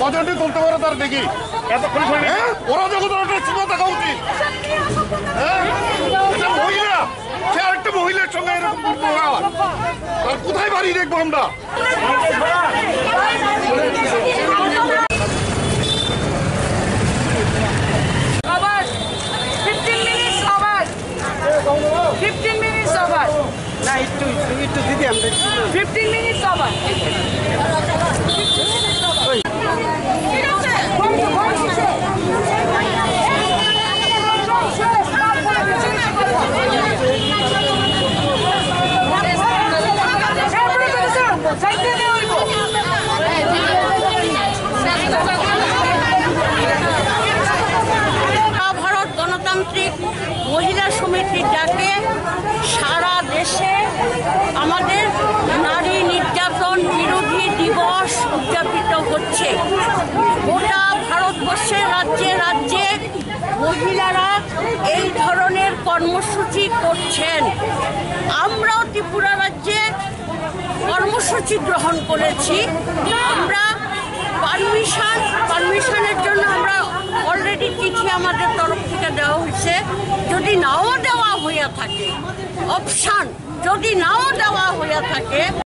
কজনটি তুলতে পারে তার দেখি ওরা যখন দেখা উচিত মহিলা সে আরেকটা মহিলার সঙ্গে এরকম আর কোথায় বাড়ি দেখবো আমরা ভারত গণতান্ত্রিক মহিলা সমিতির ডাকে সারা দেশে আমাদের নারী নির্যাতন বিরোধী দিবস উদযাপিত হচ্ছে। গোটা ভারতবর্ষের রাজ্যে রাজ্যে মহিলারা এই ধরনের কর্মসূচি করছেন। আমরাও ত্রিপুরা রাজ্যে কর্মসূচি গ্রহণ করেছি। আমরা পারমিশনের জন্য আমরা অলরেডি চিঠি আমাদের তরফ থেকে দেওয়া হয়েছে। যদি নাও দেওয়া হইয়া থাকে অপশান যদি নাও দেওয়া হইয়া থাকে